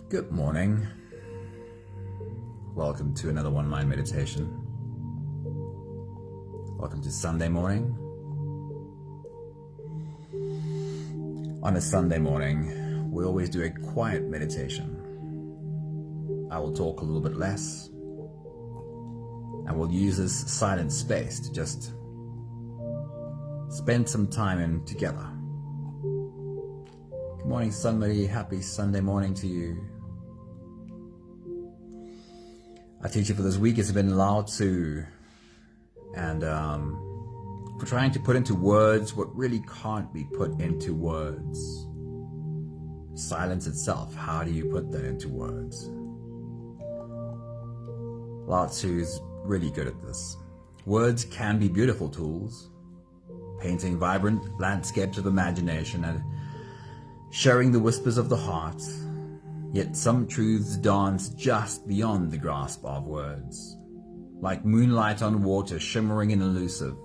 Good morning. Welcome to another one mind meditation. Welcome to Sunday morning. On a Sunday morning, we always do a quiet meditation. I will talk a little bit less, and we'll use this silent space to just spend some time in together. Good morning, somebody. Happy Sunday morning to you. Our teacher for this week has been Lao Tzu, and for trying to put into words what really can't be put into words. Silence itself, how do you put that into words? Lao Tzu is really good at this. Words can be beautiful tools, painting vibrant landscapes of imagination and sharing the whispers of the heart. Yet some truths dance just beyond the grasp of words, like moonlight on water, shimmering and elusive.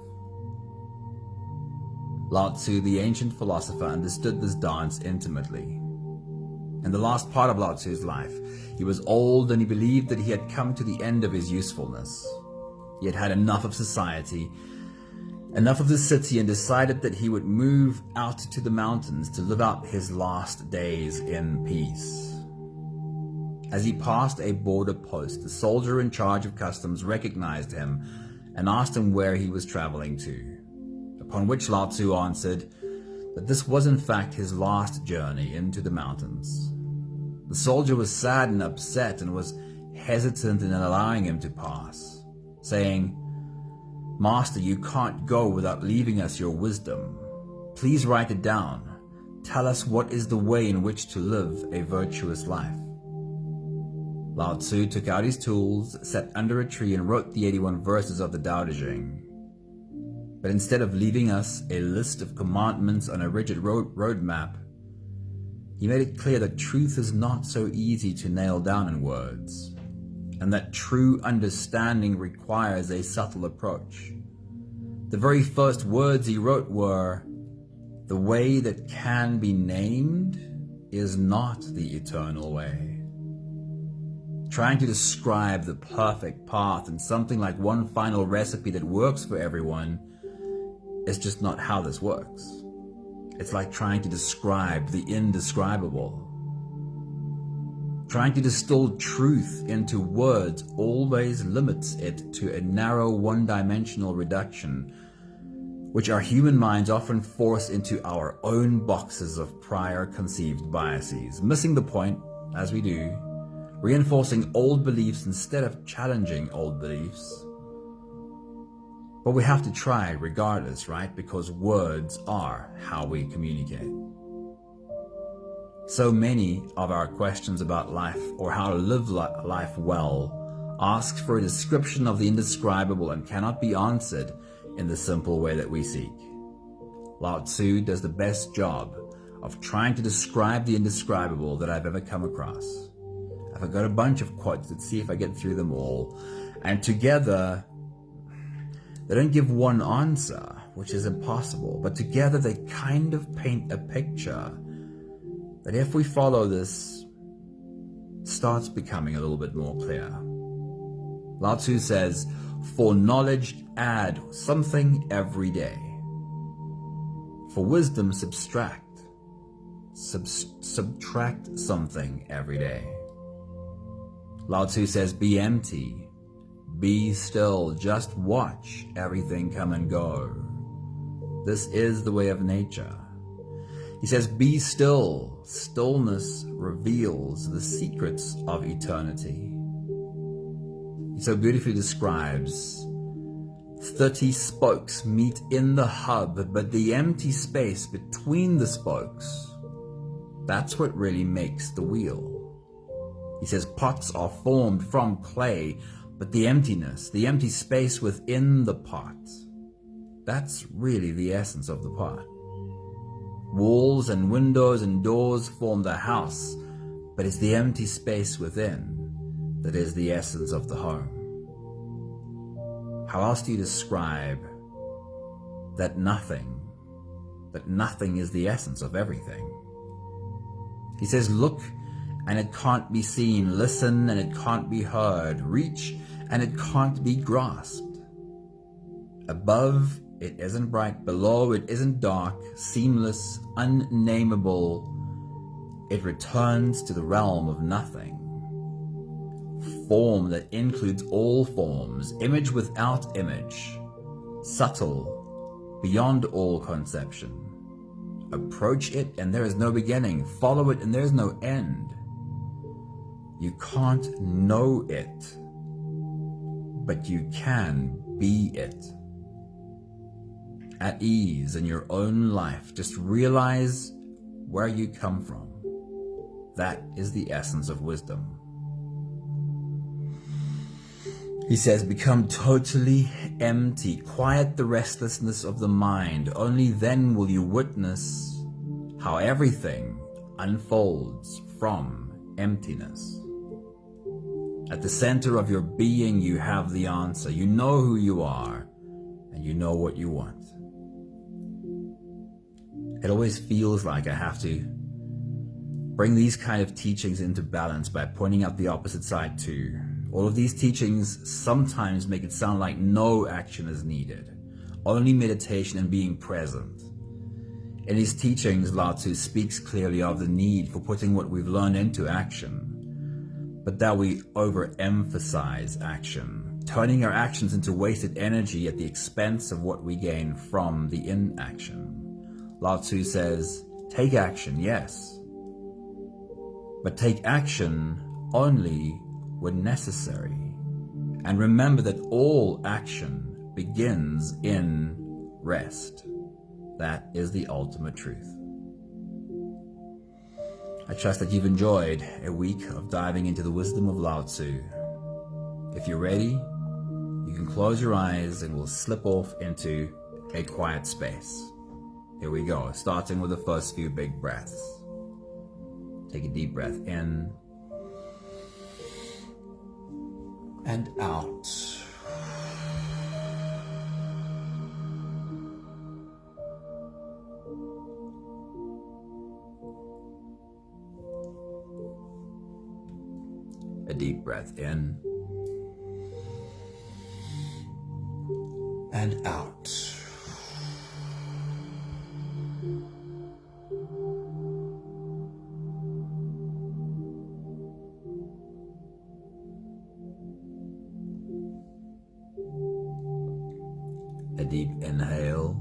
Lao Tzu, the ancient philosopher, understood this dance intimately. In the last part of Lao Tzu's life, he was old and he believed that he had come to the end of his usefulness. He had had enough of society, enough of the city, and decided that he would move out to the mountains to live out his last days in peace. As he passed a border post, the soldier in charge of customs recognized him and asked him where he was traveling to, upon which Lao Tzu answered that this was in fact his last journey into the mountains. The soldier was sad and upset and was hesitant in allowing him to pass, saying, "Master, you can't go without leaving us your wisdom. Please write it down. Tell us what is the way in which to live a virtuous life." Lao Tzu took out his tools, sat under a tree, and wrote the 81 verses of the Tao Te Ching. But instead of leaving us a list of commandments on a rigid road map, he made it clear that truth is not so easy to nail down in words, and that true understanding requires a subtle approach. The very first words he wrote were, "The way that can be named is not the eternal way." Trying to describe the perfect path in something like one final recipe that works for everyone is just not how this works. It's like trying to describe the indescribable. Trying to distill truth into words always limits it to a narrow one-dimensional reduction, which our human minds often force into our own boxes of prior conceived biases, missing the point, as we do, reinforcing old beliefs instead of challenging old beliefs. But we have to try regardless, right? Because words are how we communicate. So many of our questions about life or how to live life well ask for a description of the indescribable and cannot be answered in the simple way that we seek. Lao Tzu does the best job of trying to describe the indescribable that I've ever come across. I've got a bunch of quotes. Let's see if I get through them all. And together, they don't give one answer, which is impossible, but together they kind of paint a picture that if we follow this, starts becoming a little bit more clear. Lao Tzu says, "For knowledge add something every day. For wisdom subtract something every day." Lao Tzu says, "Be empty, be still, just watch everything come and go. This is the way of nature." He says, "Be still, stillness reveals the secrets of eternity." He so beautifully describes 30 spokes meet in the hub, but the empty space between the spokes, that's what really makes the wheel. He says pots are formed from clay, but the emptiness, the empty space within the pot, that's really the essence of the pot. Walls and windows and doors form the house, but it's the empty space within that is the essence of the home. How else do you describe that nothing is the essence of everything? He says, "Look and it can't be seen. Listen, and it can't be heard. Reach, and it can't be grasped. Above, it isn't bright. Below, it isn't dark, seamless, unnameable. It returns to the realm of nothing. Form that includes all forms, image without image, subtle, beyond all conception. Approach it and there is no beginning. Follow it and there is no end. You can't know it, but you can be it. At ease in your own life, just realize where you come from. That is the essence of wisdom. He says, become totally empty. Quiet the restlessness of the mind. Only then will you witness how everything unfolds from emptiness. At the center of your being, you have the answer. You know who you are, and you know what you want. It always feels like I have to bring these kind of teachings into balance by pointing out the opposite side too. All of these teachings sometimes make it sound like no action is needed, only meditation and being present. In his teachings, Lao Tzu speaks clearly of the need for putting what we've learned into action, but that we overemphasize action, turning our actions into wasted energy at the expense of what we gain from the inaction. Lao Tzu says, take action, yes, but take action only when necessary. And remember that all action begins in rest. That is the ultimate truth. I trust that you've enjoyed a week of diving into the wisdom of Lao Tzu. If you're ready, you can close your eyes and we'll slip off into a quiet space. Here we go, starting with the first few big breaths. Take a deep breath in and out. A deep breath in and out. A deep inhale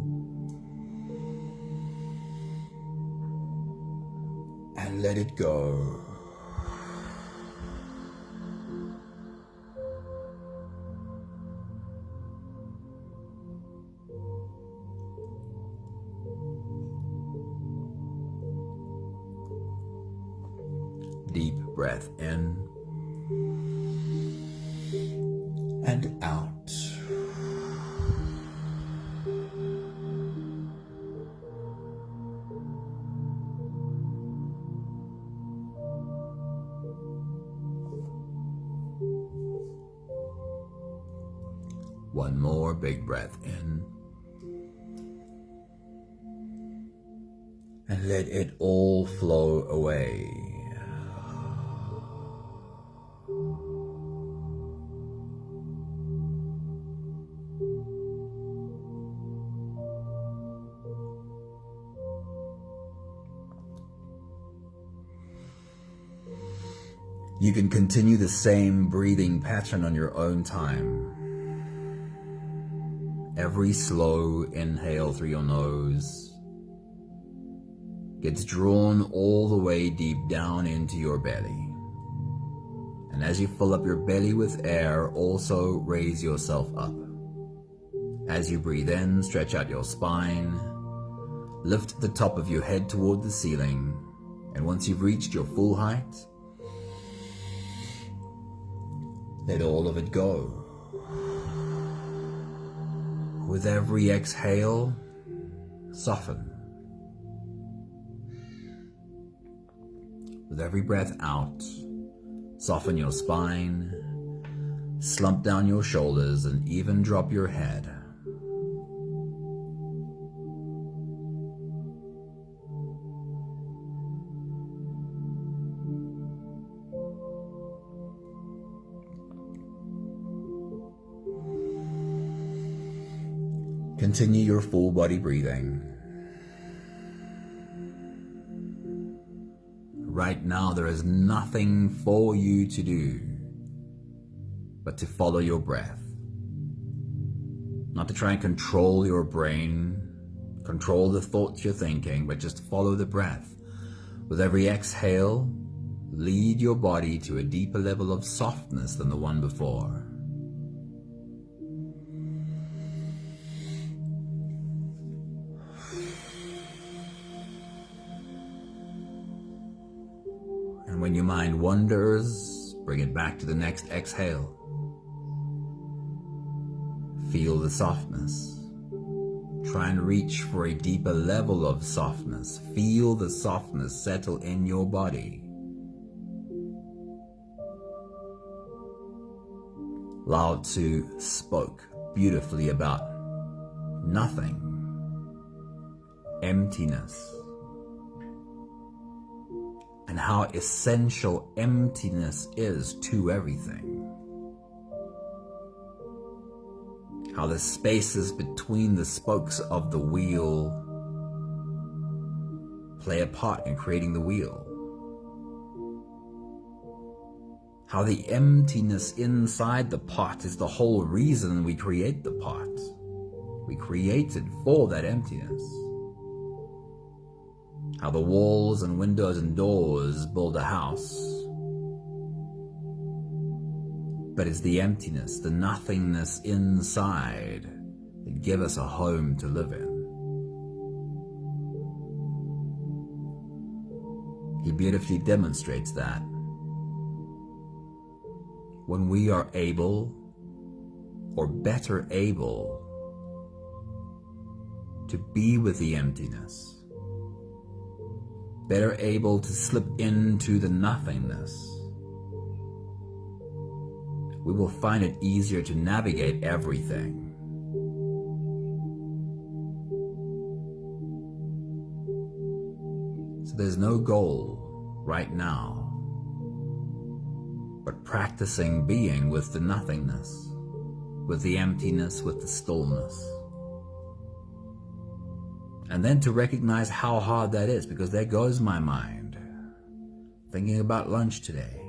and let it go. Deep breath in and out. One more big breath in and let it all flow away. You can continue the same breathing pattern on your own time. Every slow inhale through your nose gets drawn all the way deep down into your belly. And as you fill up your belly with air, also raise yourself up. As you breathe in, stretch out your spine, lift the top of your head toward the ceiling, and once you've reached your full height, let all of it go. With every exhale, soften. With every breath out, soften your spine, slump down your shoulders, and even drop your head. Continue your full body breathing. Right now, there is nothing for you to do but to follow your breath. Not to try and control your brain, control the thoughts you're thinking, but just follow the breath. With every exhale, lead your body to a deeper level of softness than the one before. And when your mind wanders, bring it back to the next exhale. Feel the softness. Try and reach for a deeper level of softness. Feel the softness settle in your body. Lao Tzu spoke beautifully about nothing, emptiness, and how essential emptiness is to everything. How the spaces between the spokes of the wheel play a part in creating the wheel. How the emptiness inside the pot is the whole reason we create the pot. We created for that emptiness. How the walls and windows and doors build a house. But it's the emptiness, the nothingness inside that give us a home to live in. He beautifully demonstrates that. When we are able, or better able, to be with the emptiness, better able to slip into the nothingness, we will find it easier to navigate everything. So there's no goal right now but practicing being with the nothingness, with the emptiness, with the stillness. And then to recognize how hard that is, because there goes my mind, thinking about lunch today.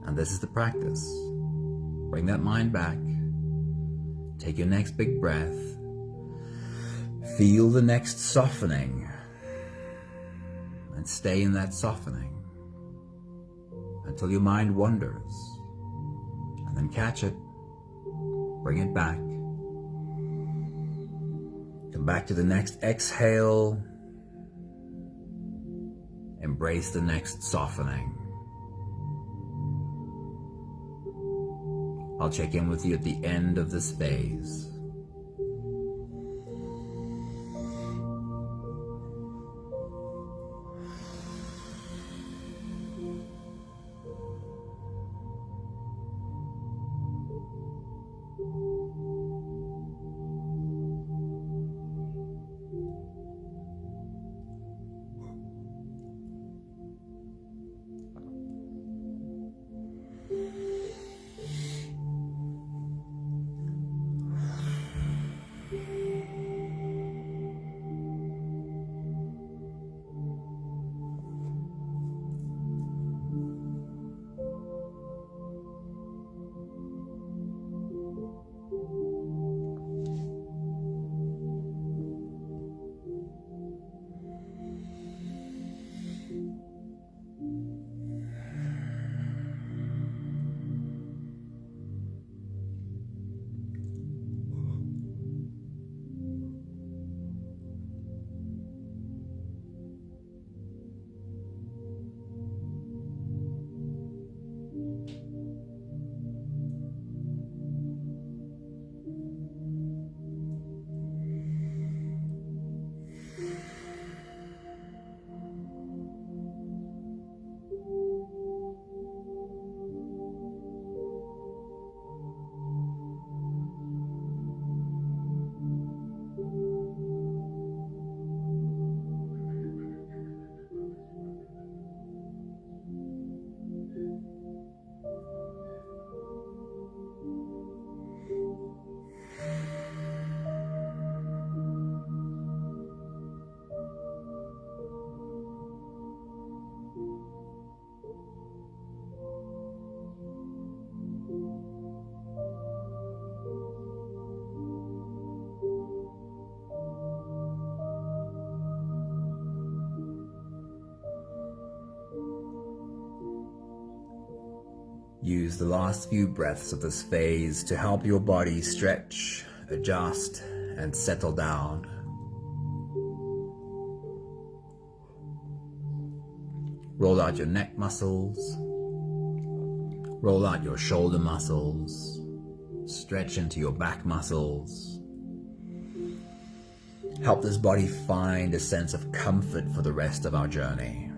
And this is the practice. Bring that mind back. Take your next big breath. Feel the next softening. And stay in that softening until your mind wanders. And then catch it. Bring it back. Come back to the next exhale. Embrace the next softening. I'll check in with you at the end of this phase. Use the last few breaths of this phase to help your body stretch, adjust, and settle down. Roll out your neck muscles. Roll out your shoulder muscles. Stretch into your back muscles. Help this body find a sense of comfort for the rest of our journey.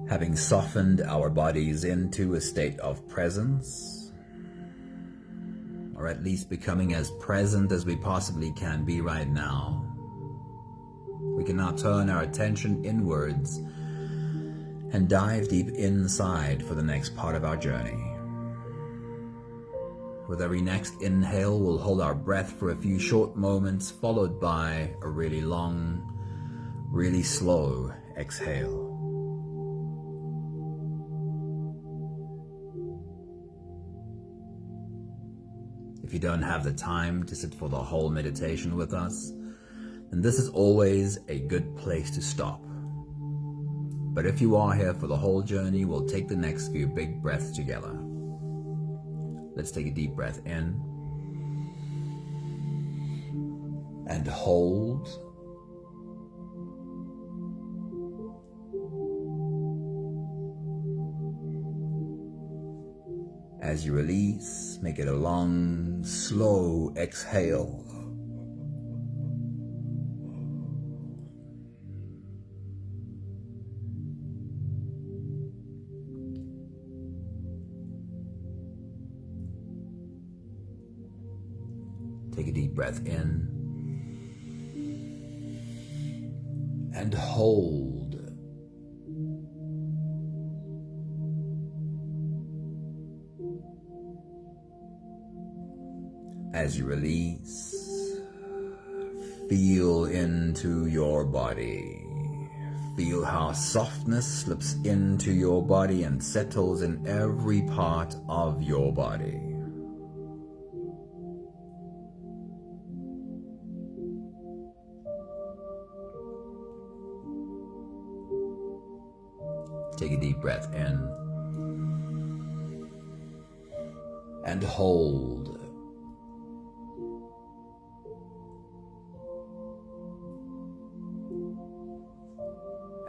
Having softened our bodies into a state of presence, or at least becoming as present as we possibly can be right now, we can now turn our attention inwards and dive deep inside for the next part of our journey. With every next inhale, we'll hold our breath for a few short moments, followed by a really long, really slow exhale. If you don't have the time to sit for the whole meditation with us, then this is always a good place to stop. But if you are here for the whole journey, we'll take the next few big breaths together. Let's take a deep breath in and hold. As you release, make it a long, slow exhale. Take a deep breath in and hold. As you release, feel into your body. Feel how softness slips into your body and settles in every part of your body. Take a deep breath in and hold.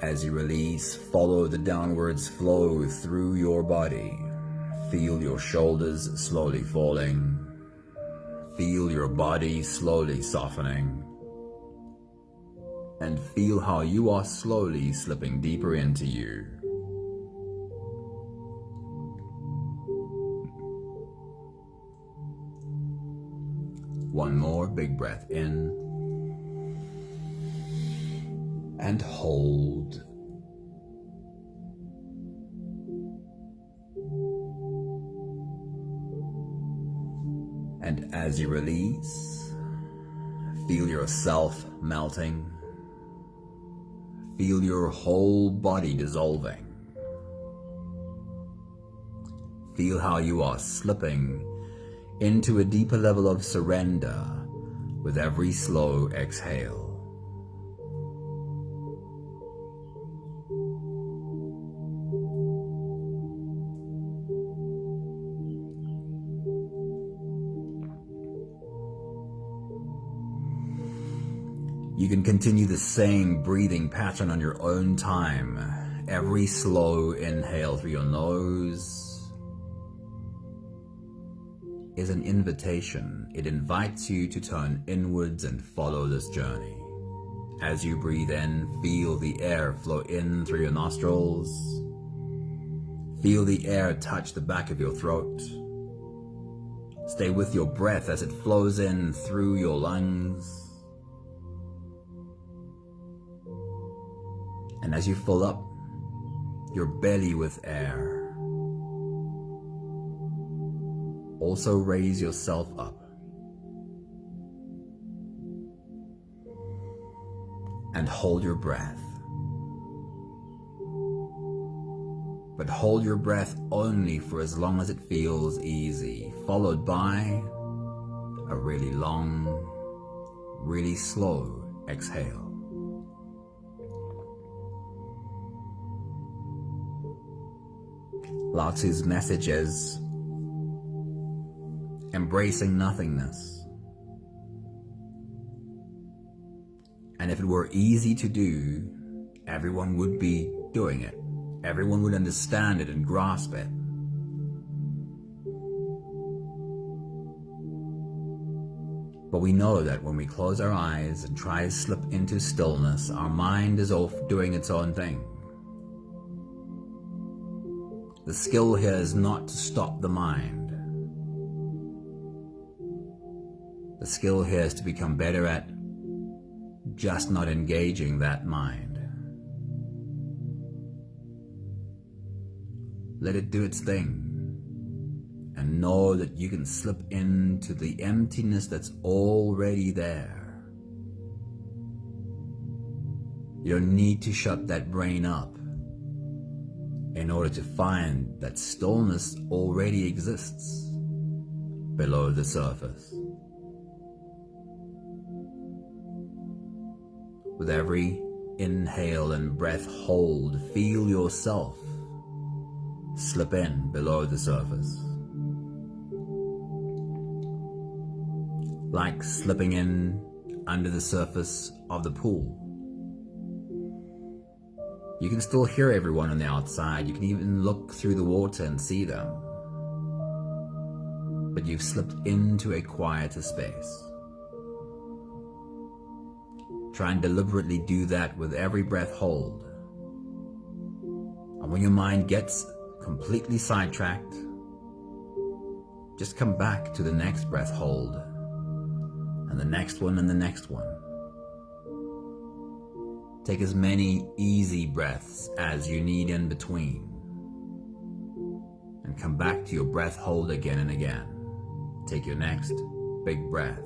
As you release, follow the downwards flow through your body. Feel your shoulders slowly falling. Feel your body slowly softening. And feel how you are slowly slipping deeper into you. One more big breath in and hold. And as you release, feel yourself melting. Feel your whole body dissolving. Feel how you are slipping into a deeper level of surrender with every slow exhale. You can continue the same breathing pattern on your own time. Every slow inhale through your nose is an invitation. It invites you to turn inwards and follow this journey. As you breathe in, feel the air flow in through your nostrils. Feel the air touch the back of your throat. Stay with your breath as it flows in through your lungs. And as you fill up your belly with air, also raise yourself up and hold your breath. But hold your breath only for as long as it feels easy, followed by a really long, really slow exhale. Lao Tzu's message is embracing nothingness. And if it were easy to do, everyone would be doing it. Everyone would understand it and grasp it. But we know that when we close our eyes and try to slip into stillness, our mind is off doing its own thing. The skill here is not to stop the mind. The skill here is to become better at just not engaging that mind. Let it do its thing, and know that you can slip into the emptiness that's already there. You don't need to shut that brain up in order to find that stillness already exists below the surface. With every inhale and breath hold, feel yourself slip in below the surface. Like slipping in under the surface of the pool. You can still hear everyone on the outside. You can even look through the water and see them. But you've slipped into a quieter space. Try and deliberately do that with every breath hold. And when your mind gets completely sidetracked, just come back to the next breath hold, and the next one and the next one. Take as many easy breaths as you need in between, and come back to your breath hold again and again. Take your next big breath.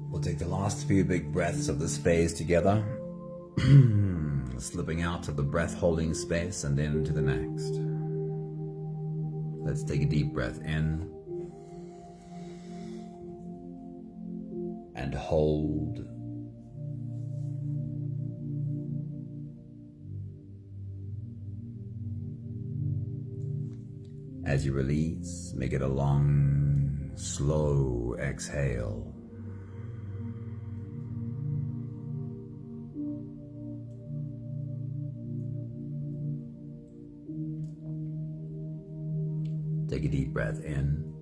We'll take the last few big breaths of this phase together, slipping out of the breath holding space and into the next. Let's take a deep breath in and hold. As you release, make it a long, slow exhale. Take a deep breath in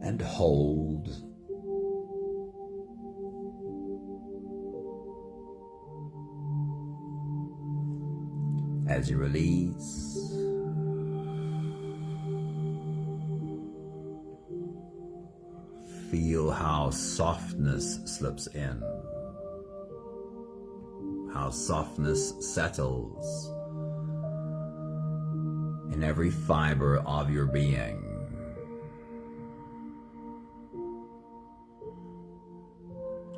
and hold. As you release, feel how softness slips in, how softness settles in every fiber of your being.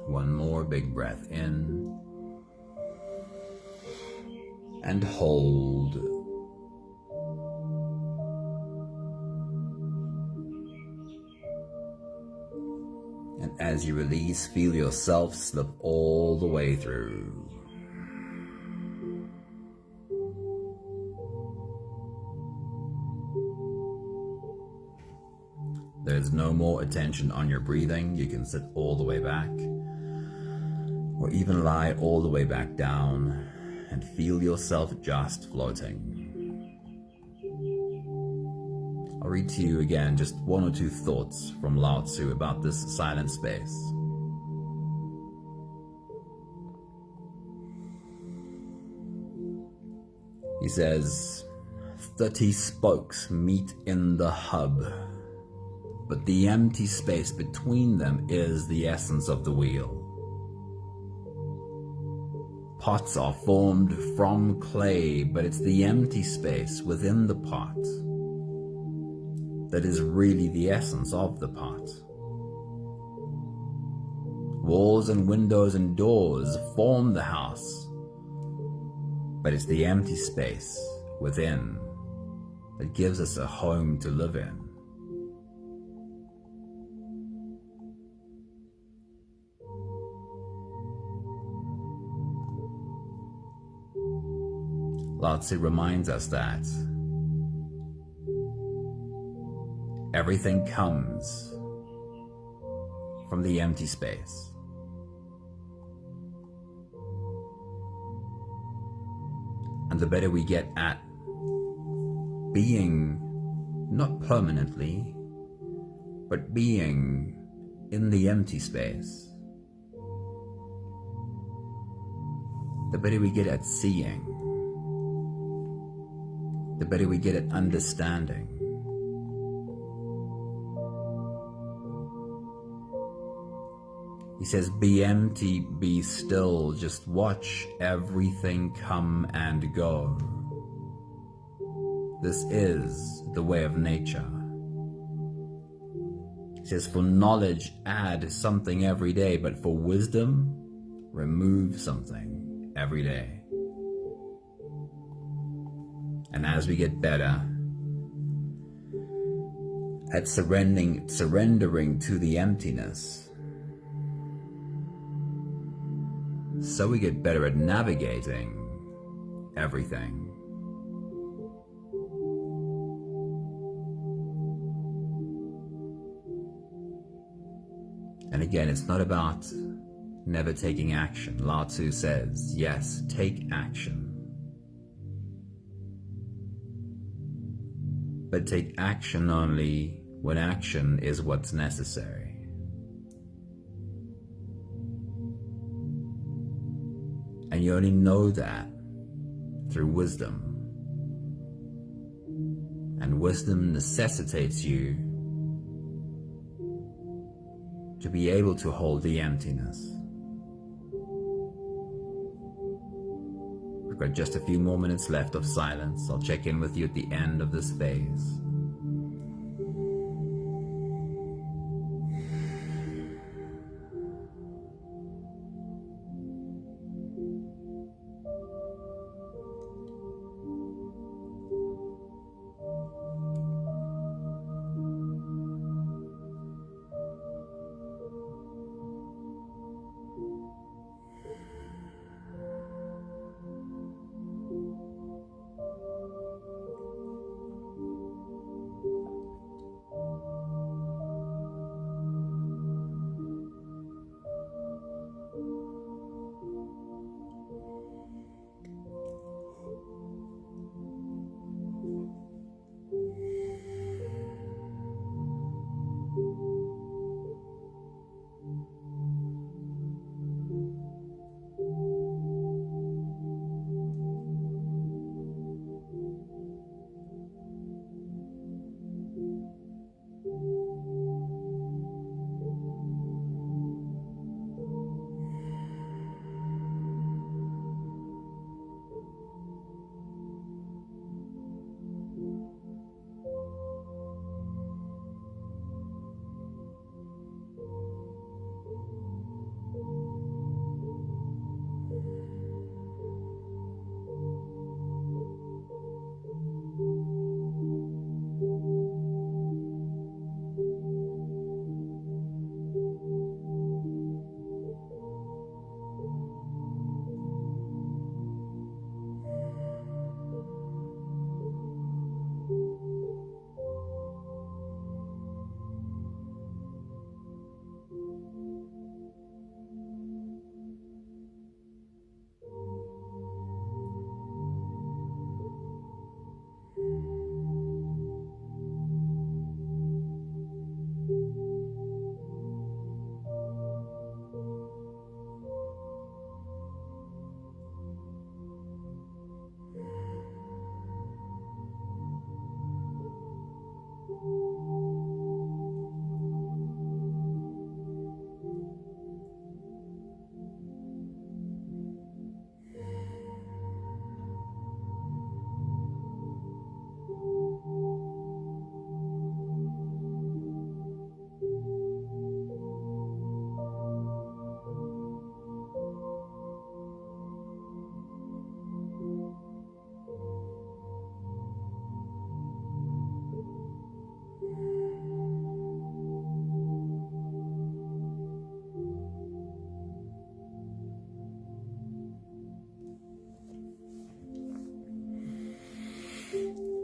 One more big breath in and hold. And as you release, feel yourself slip all the way through. There's no more attention on your breathing. You can sit all the way back, or even lie all the way back down and feel yourself just floating. I'll read to you again just one or two thoughts from Lao Tzu about this silent space. He says, 30 spokes meet in the hub, but the empty space between them is the essence of the wheel. Pots are formed from clay, but it's the empty space within the pot that is really the essence of the pot. Walls and windows and doors form the house, but it's the empty space within that gives us a home to live in. Lao Tzu reminds us that everything comes from the empty space. And the better we get at being, not permanently, but being in the empty space, the better we get at seeing, the better we get at understanding. He says, be empty, be still, just watch everything come and go. This is the way of nature. He says, for knowledge, add something every day, but for wisdom, remove something every day. And as we get better at surrendering to the emptiness, so we get better at navigating everything. And again, it's not about never taking action. Lao Tzu says, yes, take action. But take action only when action is what's necessary. And you only know that through wisdom. And wisdom necessitates you to be able to hold the emptiness. We've got just a few more minutes left of silence. I'll check in with you at the end of this phase.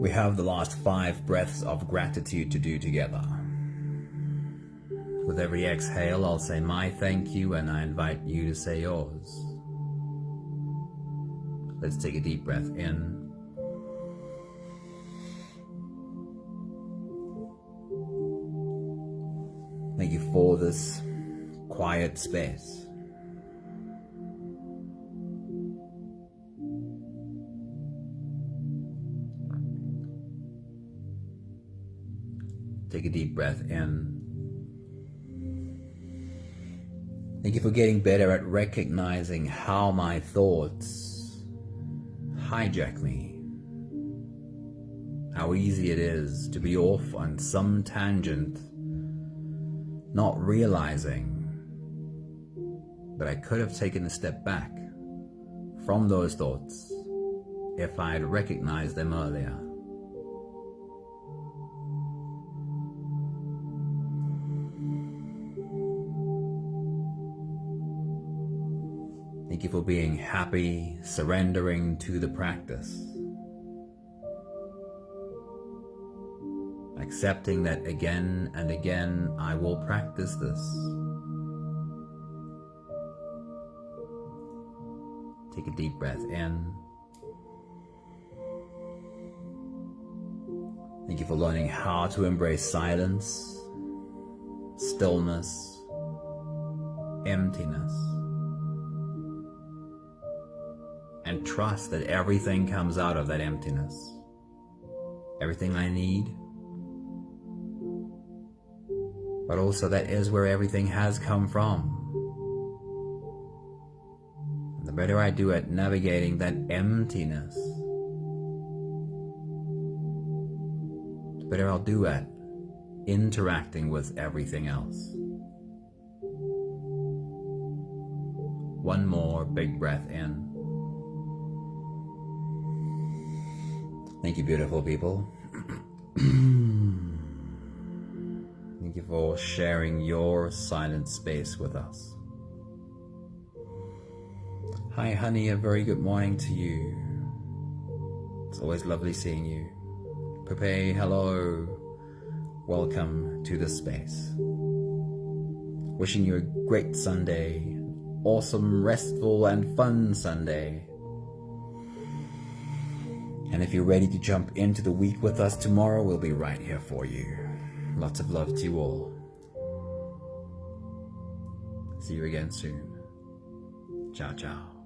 We have the last 5 breaths of gratitude to do together. With every exhale, I'll say my thank you, and I invite you to say yours. Let's take a deep breath in. Thank you for this quiet space. Take a deep breath in. Thank you for getting better at recognizing how my thoughts hijack me. How easy it is to be off on some tangent, not realizing that I could have taken a step back from those thoughts if I had recognized them earlier. Thank you for being happy, surrendering to the practice. Accepting that again and again I will practice this. Take a deep breath in. Thank you for learning how to embrace silence, stillness, emptiness, and trust that everything comes out of that emptiness. Everything I need, but also that is where everything has come from. And the better I do at navigating that emptiness, the better I'll do at interacting with everything else. One more big breath in. Thank you, beautiful people. Thank you for sharing your silent space with us. Hi, honey, a very good morning to you. It's always lovely seeing you. Pepe, hello. Welcome to the space. Wishing you a great Sunday. Awesome, restful, and fun Sunday. And if you're ready to jump into the week with us tomorrow, we'll be right here for you. Lots of love to you all. See you again soon. Ciao, ciao.